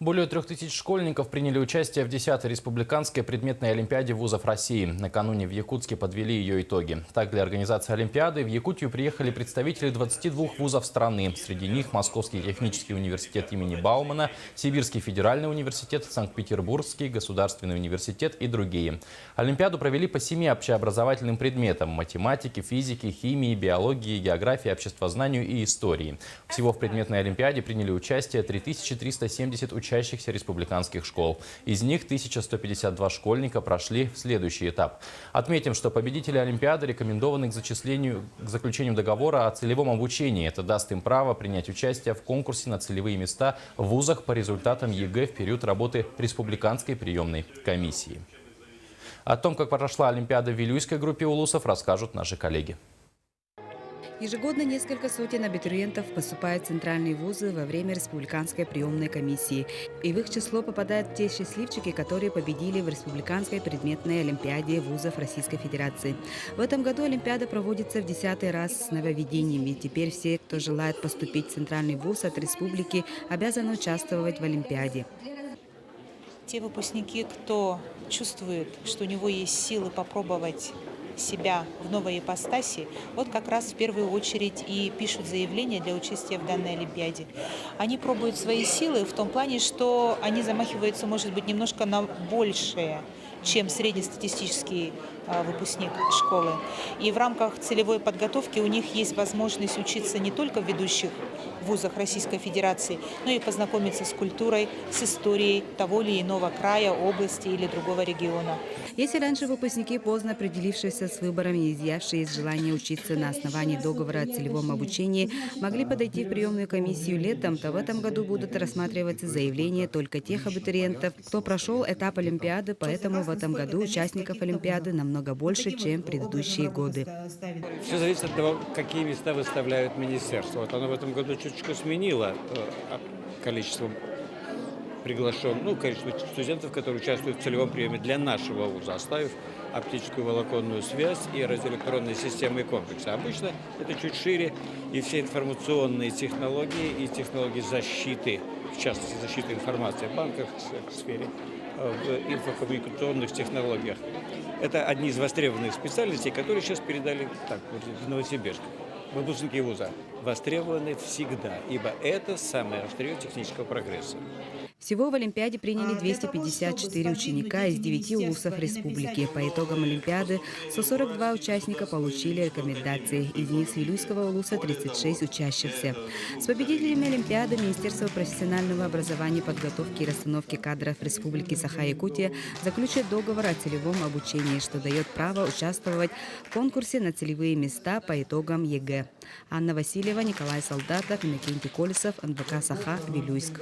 Более 3000 школьников приняли участие в 10-й республиканской предметной олимпиаде вузов России. Накануне в Якутске подвели ее итоги. Так, для организации олимпиады в Якутию приехали представители 22 вузов страны. Среди них Московский технический университет имени Баумана, Сибирский федеральный университет, Санкт-Петербургский государственный университет и другие. Олимпиаду провели по 7 общеобразовательным предметам – математике, физике, химии, биологии, географии, обществознанию и истории. Всего в предметной олимпиаде приняли участие 3370 участников республиканских школ. Из них 1152 школьника прошли в следующий этап. Отметим, что победители олимпиады рекомендованы к заключению договора о целевом обучении. Это даст им право принять участие в конкурсе на целевые места в вузах по результатам ЕГЭ в период работы республиканской приемной комиссии. О том, как прошла олимпиада в Вилюйской группе улусов, расскажут наши коллеги. Ежегодно несколько сотен абитуриентов поступают в центральные вузы во время республиканской приемной комиссии. И в их число попадают те счастливчики, которые победили в республиканской предметной олимпиаде вузов Российской Федерации. В этом году олимпиада проводится в 10-й раз с нововведением. И теперь все, кто желает поступить в центральный вуз от республики, обязаны участвовать в олимпиаде. Те выпускники, кто чувствует, что у него есть силы попробовать себя в новой ипостаси, вот как раз в первую очередь и пишут заявление для участия в данной олимпиаде. Они пробуют свои силы в том плане, что они замахиваются, может быть, немножко на большее, чем среднестатистический выпускник школы. И в рамках целевой подготовки у них есть возможность учиться не только в ведущих вузах Российской Федерации, но и познакомиться с культурой, с историей того или иного края, области или другого региона. Если раньше выпускники, поздно определившиеся с выбором и изъявшие из желания учиться на основании договора о целевом обучении, могли подойти в приемную комиссию летом, то в этом году будут рассматриваться заявления только тех абитуриентов, кто прошел этап олимпиады, поэтому в этом году участников олимпиады намного больше, чем в предыдущие годы. Все зависит от того, какие места выставляют министерство. Вот оно в этом году чуточку сменило количество приглашенных, количество студентов, которые участвуют в целевом приеме для нашего вуза, оставив оптическую волоконную связь и радиоэлектронные системы и комплексы. Обычно это чуть шире, и все информационные технологии и технологии защиты, в частности защиты информации в банках, в сфере, в инфокоммуникационных технологиях. Это одни из востребованных специальностей, которые сейчас передали в Новосибирск. Выпускники вуза востребованы всегда, ибо это самое острие технического прогресса. Всего в олимпиаде приняли 254 ученика из 9 улусов республики. По итогам олимпиады 142 участника получили рекомендации. Из них с Вилюйского улуса 36 учащихся. С победителями олимпиады Министерство профессионального образования, подготовки и расстановки кадров Республики Саха-Якутия заключит договор о целевом обучении, что дает право участвовать в конкурсе на целевые места по итогам ЕГЭ. Анна Васильева, Николай Солдатов, Иннокентий Колесов, НБК Саха, Вилюйск.